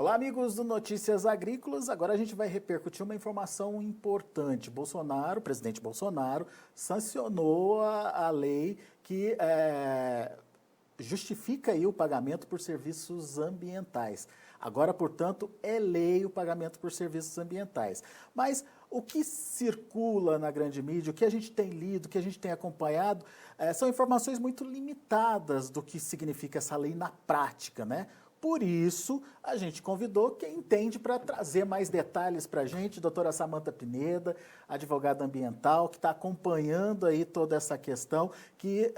Olá, amigos do Notícias Agrícolas. Agora a gente vai repercutir uma informação importante. O presidente Bolsonaro, sancionou a lei que justifica aí o pagamento por serviços ambientais. Agora, portanto, é lei o pagamento por serviços ambientais. Mas o que circula na grande mídia, o que a gente tem lido, o que a gente tem acompanhado, são informações muito limitadas do que significa essa lei na prática, né? Por isso, a gente convidou quem entende para trazer mais detalhes para a gente, doutora Samanta Pineda, advogada ambiental, que está acompanhando aí toda essa questão, que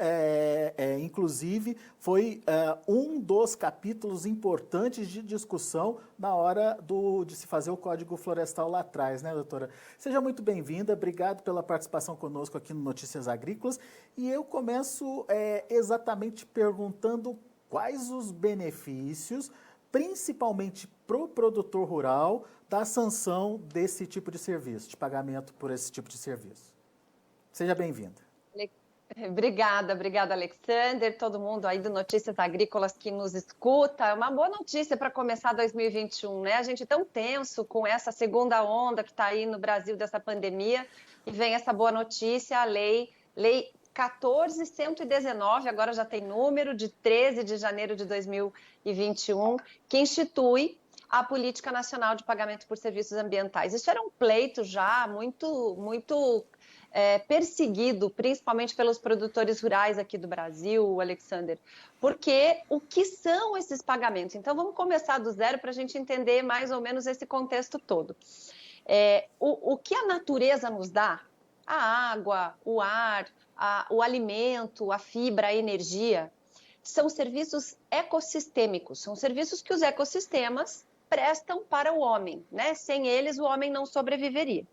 inclusive foi um dos capítulos importantes de discussão na hora de se fazer o Código Florestal lá atrás, né, doutora? Seja muito bem-vinda, obrigado pela participação conosco aqui no Notícias Agrícolas. E eu começo exatamente perguntando quais os benefícios, principalmente para o produtor rural, da sanção desse tipo de serviço, de pagamento por esse tipo de serviço? Seja bem-vinda. Obrigada, Alexander, todo mundo aí do Notícias Agrícolas que nos escuta. É uma boa notícia para começar 2021, né? A gente tão tenso com essa segunda onda que está aí no Brasil dessa pandemia, e vem essa boa notícia, a lei 14.119, agora já tem número, de 13 de janeiro de 2021, que institui a Política Nacional de Pagamento por Serviços Ambientais. Isso era um pleito já muito perseguido, principalmente pelos produtores rurais aqui do Brasil, Alexander, porque o que são esses pagamentos? Então, vamos começar do zero para a gente entender mais ou menos esse contexto todo. O que a natureza nos dá, a água, o ar, o alimento, a fibra, a energia, são serviços ecossistêmicos, são serviços que os ecossistemas prestam para o homem, né? Sem eles, o homem não sobreviveria.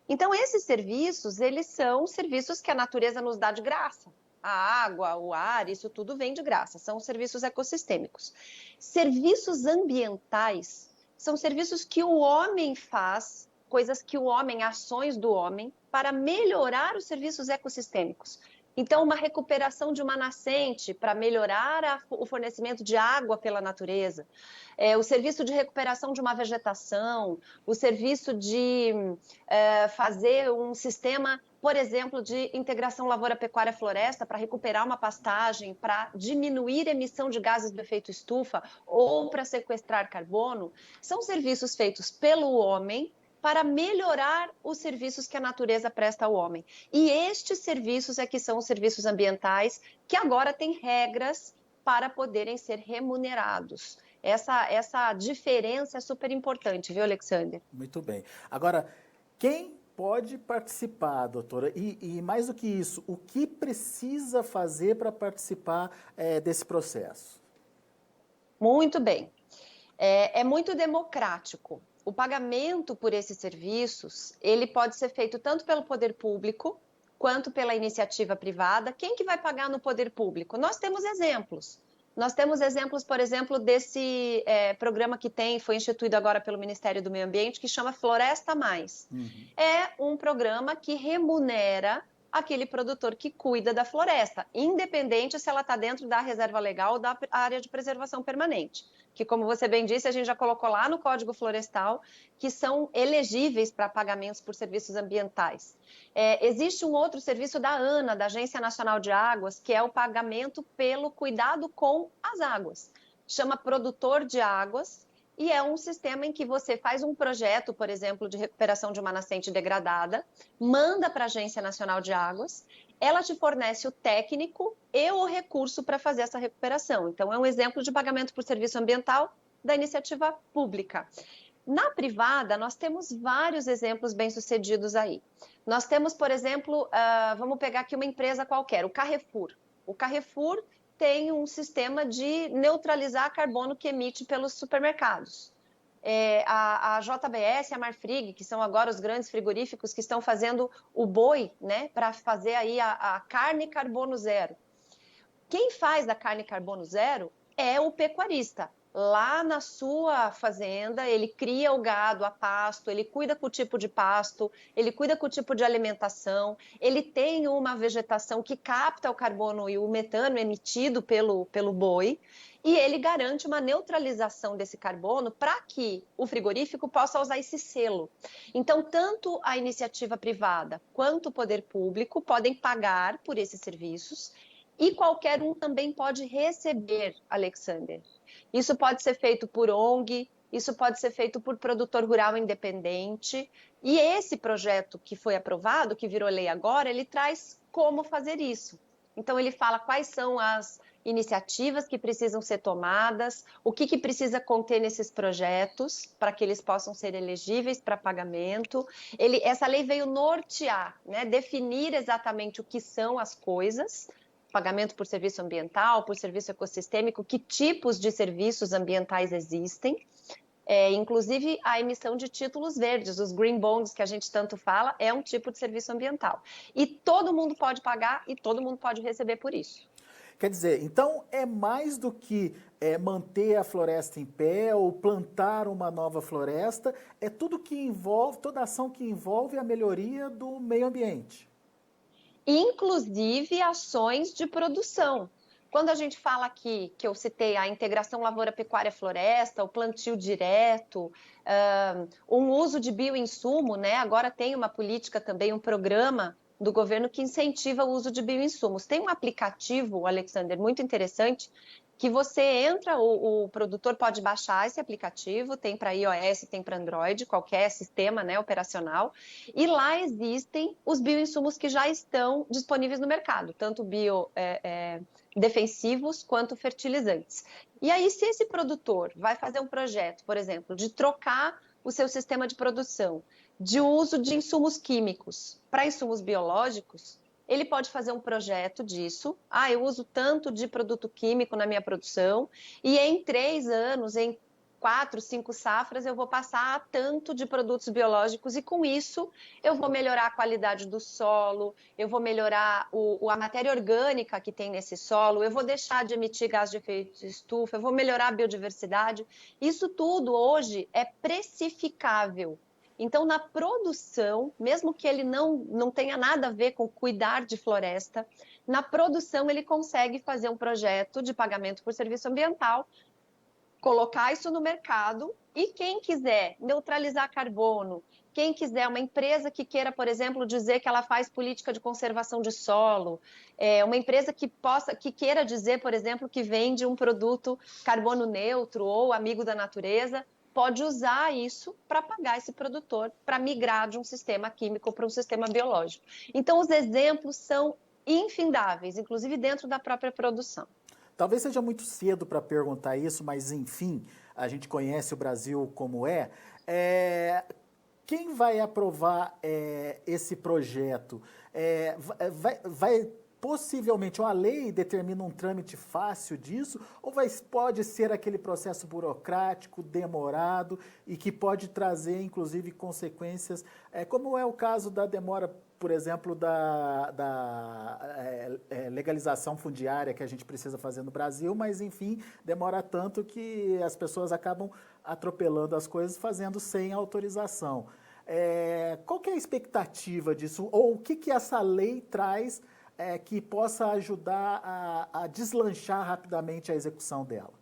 Então, esses serviços, eles são serviços que a natureza nos dá de graça. A água, o ar, isso tudo vem de graça, são serviços ecossistêmicos. Serviços ambientais são serviços que o homem faz, coisas que o homem, ações do homem, para melhorar os serviços ecossistêmicos. Então, uma recuperação de uma nascente para melhorar o fornecimento de água pela natureza, o serviço de recuperação de uma vegetação, o serviço de fazer um sistema, por exemplo, de integração lavoura-pecuária-floresta para recuperar uma pastagem, para diminuir a emissão de gases do efeito estufa ou para sequestrar carbono, são serviços feitos pelo homem para melhorar os serviços que a natureza presta ao homem. E estes serviços é que são os serviços ambientais, que agora têm regras para poderem ser remunerados. Essa diferença é super importante, viu, Alexander? Muito bem. Agora, quem pode participar, doutora? E mais do que isso, o que precisa fazer para participar desse processo? Muito bem. É muito democrático. O pagamento por esses serviços, ele pode ser feito tanto pelo poder público, quanto pela iniciativa privada. Quem que vai pagar no poder público? Nós temos exemplos. Nós temos exemplos, por exemplo, desse programa que foi instituído agora pelo Ministério do Meio Ambiente, que chama Floresta Mais. É um programa que remunera aquele produtor que cuida da floresta, independente se ela está dentro da reserva legal ou da área de preservação permanente, que, como você bem disse, a gente já colocou lá no Código Florestal, que são elegíveis para pagamentos por serviços ambientais. Existe um outro serviço da ANA, da Agência Nacional de Águas, que é o pagamento pelo cuidado com as águas. Chama Produtor de Águas, e é um sistema em que você faz um projeto, por exemplo, de recuperação de uma nascente degradada, manda para a Agência Nacional de Águas, ela te fornece o técnico e o recurso para fazer essa recuperação. Então, é um exemplo de pagamento por serviço ambiental da iniciativa pública. Na privada, nós temos vários exemplos bem-sucedidos aí. Nós temos, por exemplo, vamos pegar aqui uma empresa qualquer, o Carrefour. O Carrefour tem um sistema de neutralizar carbono que emite pelos supermercados. A JBS e a Marfrig, que são agora os grandes frigoríficos que estão fazendo o boi, né, para fazer aí a carne carbono zero. Quem faz a carne carbono zero é o pecuarista. Lá na sua fazenda, ele cria o gado a pasto, ele cuida com o tipo de pasto, ele cuida com o tipo de alimentação, ele tem uma vegetação que capta o carbono e o metano emitido pelo boi, e ele garante uma neutralização desse carbono para que o frigorífico possa usar esse selo. Então, tanto a iniciativa privada quanto o poder público podem pagar por esses serviços e qualquer um também pode receber, Alexander. Isso pode ser feito por ONG, isso pode ser feito por produtor rural independente. E esse projeto que foi aprovado, que virou lei agora, ele traz como fazer isso. Então, ele fala quais são as iniciativas que precisam ser tomadas, o que precisa conter nesses projetos para que eles possam ser elegíveis para pagamento. Essa lei veio nortear, né, definir exatamente o que são as coisas, pagamento por serviço ambiental, por serviço ecossistêmico, que tipos de serviços ambientais existem. Inclusive a emissão de títulos verdes, os green bonds que a gente tanto fala, é um tipo de serviço ambiental. E todo mundo pode pagar e todo mundo pode receber por isso. Quer dizer, então é mais do que manter a floresta em pé ou plantar uma nova floresta, é tudo que envolve, toda ação que envolve a melhoria do meio ambiente. Inclusive ações de produção. Quando a gente fala aqui, que eu citei a integração lavoura-pecuária-floresta, o plantio direto, um uso de bioinsumo, né? Agora tem uma política também, um programa do governo que incentiva o uso de bioinsumos. Tem um aplicativo, Alexander, muito interessante, que você entra, o produtor pode baixar esse aplicativo, tem para iOS, tem para Android, qualquer sistema, né, operacional, e lá existem os bioinsumos que já estão disponíveis no mercado, tanto biodefensivos quanto fertilizantes. E aí, se esse produtor vai fazer um projeto, por exemplo, de trocar o seu sistema de produção, de uso de insumos químicos para insumos biológicos, ele pode fazer um projeto disso. Eu uso tanto de produto químico na minha produção e em 3 anos, em 4, 5 safras, eu vou passar a tanto de produtos biológicos e com isso eu vou melhorar a qualidade do solo, eu vou melhorar a matéria orgânica que tem nesse solo, eu vou deixar de emitir gás de efeito de estufa, eu vou melhorar a biodiversidade. Isso tudo hoje é precificável. Então, na produção, mesmo que ele não tenha nada a ver com cuidar de floresta, na produção ele consegue fazer um projeto de pagamento por serviço ambiental, colocar isso no mercado e quem quiser neutralizar carbono, quem quiser, uma empresa que queira, por exemplo, dizer que ela faz política de conservação de solo, uma empresa que queira dizer, por exemplo, que vende um produto carbono neutro ou amigo da natureza, pode usar isso para pagar esse produtor, para migrar de um sistema químico para um sistema biológico. Então, os exemplos são infindáveis, inclusive dentro da própria produção. Talvez seja muito cedo para perguntar isso, mas, enfim, a gente conhece o Brasil como é. Quem vai aprovar esse projeto? Vai possivelmente uma lei determina um trâmite fácil disso ou pode ser aquele processo burocrático, demorado e que pode trazer, inclusive, consequências, como é o caso da demora, por exemplo, da legalização fundiária que a gente precisa fazer no Brasil, mas, enfim, demora tanto que as pessoas acabam atropelando as coisas fazendo sem autorização. Qual que é a expectativa disso? Ou o que essa lei traz que possa ajudar a deslanchar rapidamente a execução dela?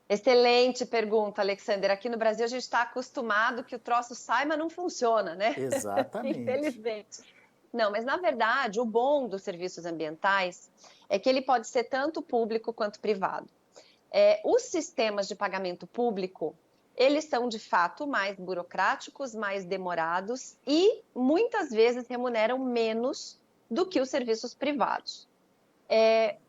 Excelente pergunta, Alexander. Aqui no Brasil a gente está acostumado que o troço sai, mas não funciona, né? Exatamente. Infelizmente. Não, mas na verdade o bom dos serviços ambientais é que ele pode ser tanto público quanto privado. Os sistemas de pagamento público, eles são de fato mais burocráticos, mais demorados e muitas vezes remuneram menos do que os serviços privados.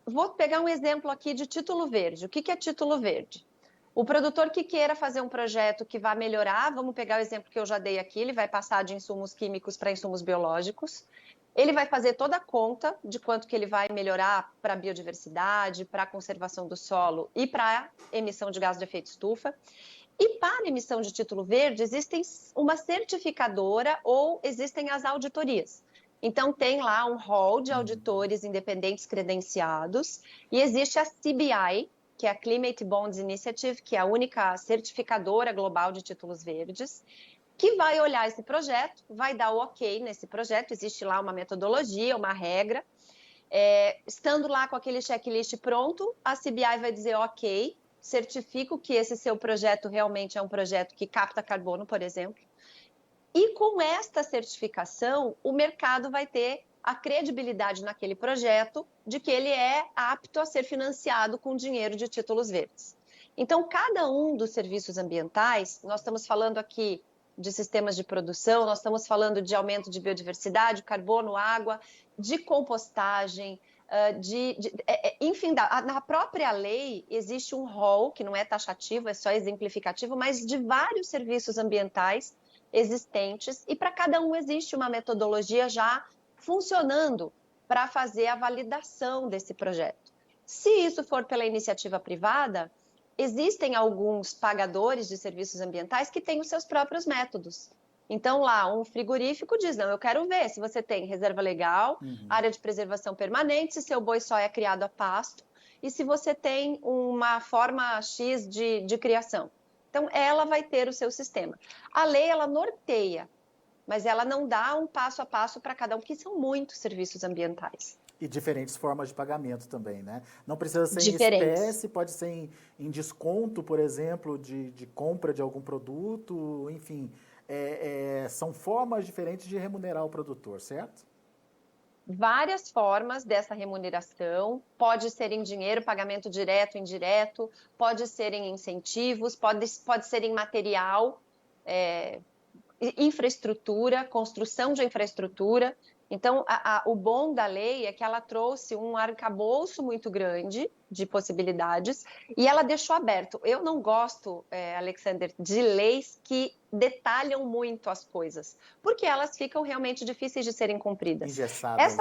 Vou pegar um exemplo aqui de título verde. O que é título verde? O produtor que queira fazer um projeto que vai melhorar, vamos pegar o exemplo que eu já dei aqui, ele vai passar de insumos químicos para insumos biológicos, ele vai fazer toda a conta de quanto que ele vai melhorar para a biodiversidade, para a conservação do solo e para a emissão de gás de efeito estufa. E para a emissão de título verde, existem uma certificadora ou existem as auditorias. Então, tem lá um hall de auditores independentes credenciados e existe a CBI, que é a Climate Bonds Initiative, que é a única certificadora global de títulos verdes, que vai olhar esse projeto, vai dar o ok nesse projeto, existe lá uma metodologia, uma regra, Estando lá com aquele checklist pronto, a CBI vai dizer ok, certifico que esse seu projeto realmente é um projeto que capta carbono, por exemplo. E com esta certificação, o mercado vai ter a credibilidade naquele projeto de que ele é apto a ser financiado com dinheiro de títulos verdes. Então, cada um dos serviços ambientais, nós estamos falando aqui de sistemas de produção, nós estamos falando de aumento de biodiversidade, carbono, água, de compostagem, enfim, na própria lei existe um rol, que não é taxativo, é só exemplificativo, mas de vários serviços ambientais existentes, e para cada um existe uma metodologia já funcionando para fazer a validação desse projeto. Se isso for pela iniciativa privada, existem alguns pagadores de serviços ambientais que têm os seus próprios métodos. Então, lá, um frigorífico diz, não, eu quero ver se você tem reserva legal, área de preservação permanente, se seu boi só é criado a pasto, e se você tem uma forma X de criação. Então, ela vai ter o seu sistema. A lei, ela norteia, mas ela não dá um passo a passo para cada um, que são muitos serviços ambientais. E diferentes formas de pagamento também, né? Não precisa ser em espécie, pode ser em desconto, por exemplo, de compra de algum produto, enfim. São formas diferentes de remunerar o produtor, certo? Várias formas dessa remuneração, pode ser em dinheiro, pagamento direto, indireto, pode ser em incentivos, pode ser em material, infraestrutura, construção de infraestrutura. Então, o bom da lei é que ela trouxe um arcabouço muito grande de possibilidades e ela deixou aberto. Eu não gosto, Alexander, de leis que detalham muito as coisas, porque elas ficam realmente difíceis de serem cumpridas. Engessadas.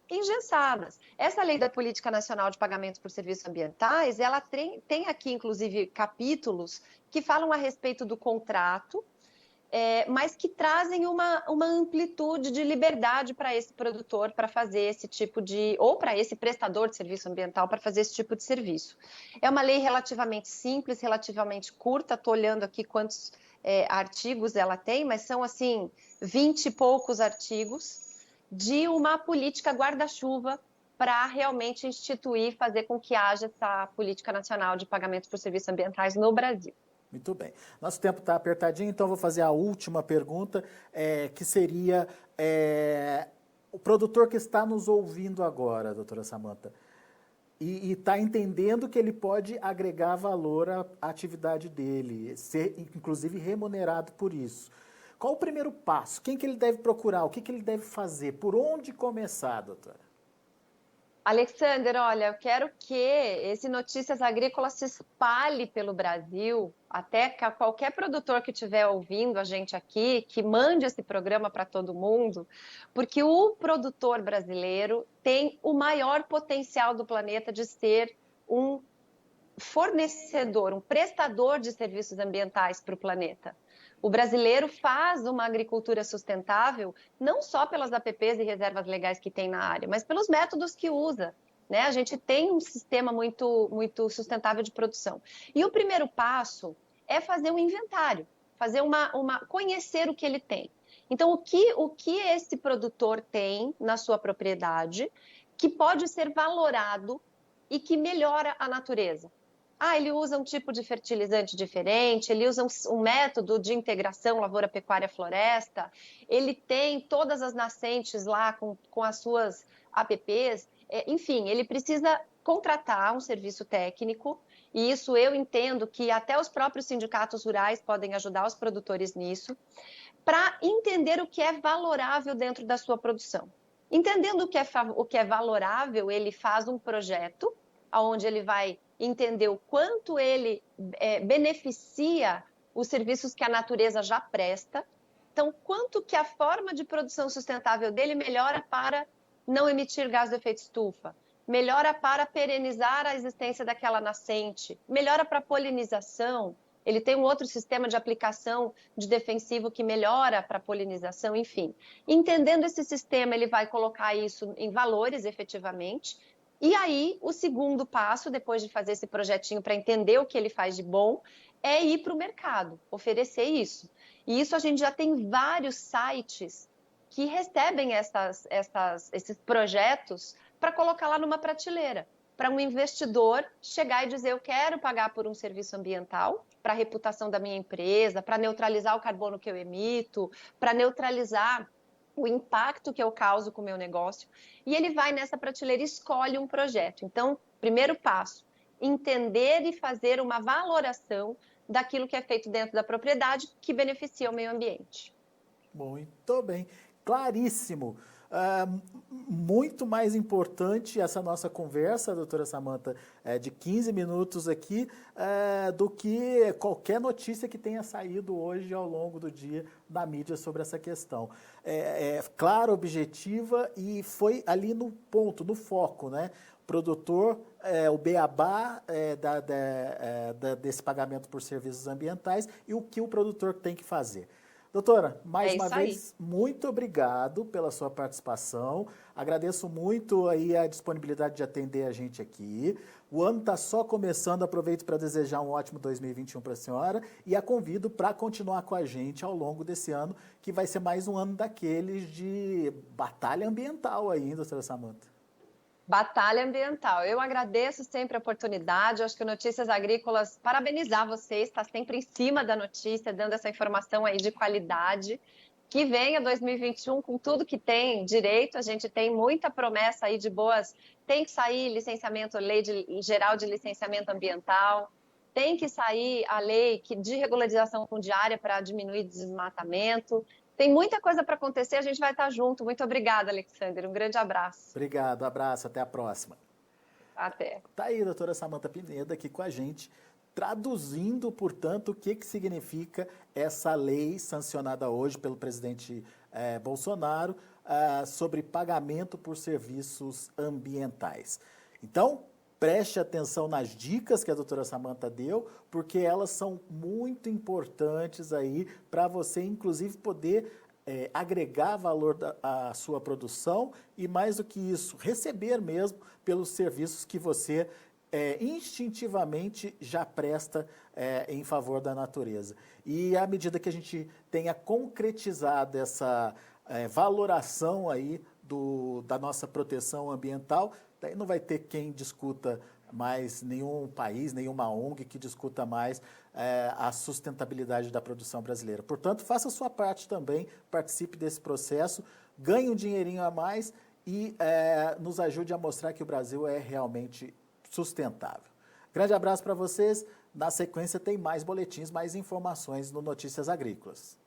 Engessadas. Essa lei da Política Nacional de Pagamentos por Serviços Ambientais, ela tem aqui, inclusive, capítulos que falam a respeito do contrato, mas que trazem uma amplitude de liberdade para esse produtor para fazer esse tipo ou para esse prestador de serviço ambiental para fazer esse tipo de serviço. É uma lei relativamente simples, relativamente curta, estou olhando aqui quantos artigos ela tem, mas são assim 20 e poucos artigos de uma política guarda-chuva para realmente instituir, fazer com que haja essa política nacional de pagamentos por serviços ambientais no Brasil. Muito bem. Nosso tempo está apertadinho, então vou fazer a última pergunta, que seria o produtor que está nos ouvindo agora, doutora Samantha, e está entendendo que ele pode agregar valor à atividade dele, ser inclusive remunerado por isso. Qual o primeiro passo? Quem que ele deve procurar? O que ele deve fazer? Por onde começar, doutora? Alexander, olha, eu quero que esse Notícias Agrícolas se espalhe pelo Brasil, até que qualquer produtor que estiver ouvindo a gente aqui, que mande esse programa para todo mundo, porque o produtor brasileiro tem o maior potencial do planeta de ser um fornecedor, um prestador de serviços ambientais para o planeta. O brasileiro faz uma agricultura sustentável não só pelas APPs e reservas legais que tem na área, mas pelos métodos que usa. Né? A gente tem um sistema muito sustentável de produção. E o primeiro passo é fazer um inventário, fazer conhecer o que ele tem. Então, o que esse produtor tem na sua propriedade que pode ser valorado e que melhora a natureza? Ele usa um tipo de fertilizante diferente, ele usa um método de integração lavoura-pecuária-floresta, ele tem todas as nascentes lá com as suas APPs, enfim, ele precisa contratar um serviço técnico, e isso eu entendo que até os próprios sindicatos rurais podem ajudar os produtores nisso, para entender o que é valorável dentro da sua produção. Entendendo o que é valorável, ele faz um projeto, onde ele vai entender o quanto ele beneficia os serviços que a natureza já presta, então quanto que a forma de produção sustentável dele melhora para não emitir gás do efeito estufa, melhora para perenizar a existência daquela nascente, melhora para a polinização, ele tem um outro sistema de aplicação de defensivo que melhora para a polinização, enfim. Entendendo esse sistema, ele vai colocar isso em valores efetivamente. E aí, o segundo passo, depois de fazer esse projetinho para entender o que ele faz de bom, é ir para o mercado, oferecer isso. E isso a gente já tem vários sites que recebem esses projetos para colocar lá numa prateleira, para um investidor chegar e dizer: eu quero pagar por um serviço ambiental, para a reputação da minha empresa, para neutralizar o carbono que eu emito, para neutralizar o impacto que eu causo com o meu negócio, e ele vai nessa prateleira e escolhe um projeto. Então, primeiro passo, entender e fazer uma valoração daquilo que é feito dentro da propriedade que beneficia o meio ambiente. Muito bem, claríssimo. Muito mais importante essa nossa conversa, doutora Samantha, de 15 minutos aqui, do que qualquer notícia que tenha saído hoje ao longo do dia na mídia sobre essa questão. Clara, objetiva e foi ali no ponto, no foco, né? Produtor, o beabá desse pagamento por serviços ambientais e o que o produtor tem que fazer. Doutora, mais uma vez, muito obrigado pela sua participação. Agradeço muito aí a disponibilidade de atender a gente aqui. O ano está só começando, aproveito para desejar um ótimo 2021 para a senhora e a convido para continuar com a gente ao longo desse ano, que vai ser mais um ano daqueles de batalha ambiental aí, doutora Samantha. Batalha ambiental. Eu agradeço sempre a oportunidade. Eu acho que o Notícias Agrícolas, parabenizar vocês, está sempre em cima da notícia, dando essa informação aí de qualidade. Que venha 2021 com tudo que tem direito. A gente tem muita promessa aí de boas. Tem que sair licenciamento, geral de licenciamento ambiental. Tem que sair a lei de regularização fundiária para diminuir desmatamento. Tem muita coisa para acontecer, a gente vai estar junto. Muito obrigada, Alexander. Um grande abraço. Obrigado, abraço, até a próxima. Até. Tá aí a doutora Samantha Pineda aqui com a gente, traduzindo, portanto, o que significa essa lei sancionada hoje pelo presidente Bolsonaro sobre pagamento por serviços ambientais. Então, preste atenção nas dicas que a doutora Samantha deu, porque elas são muito importantes aí para você, inclusive, poder agregar valor à sua produção e, mais do que isso, receber mesmo pelos serviços que você instintivamente já presta em favor da natureza. E à medida que a gente tenha concretizado essa valoração aí da nossa proteção ambiental, daí não vai ter quem discuta mais, nenhum país, nenhuma ONG que discuta mais a sustentabilidade da produção brasileira. Portanto, faça a sua parte também, participe desse processo, ganhe um dinheirinho a mais e nos ajude a mostrar que o Brasil é realmente sustentável. Grande abraço para vocês. Na sequência tem mais boletins, mais informações no Notícias Agrícolas.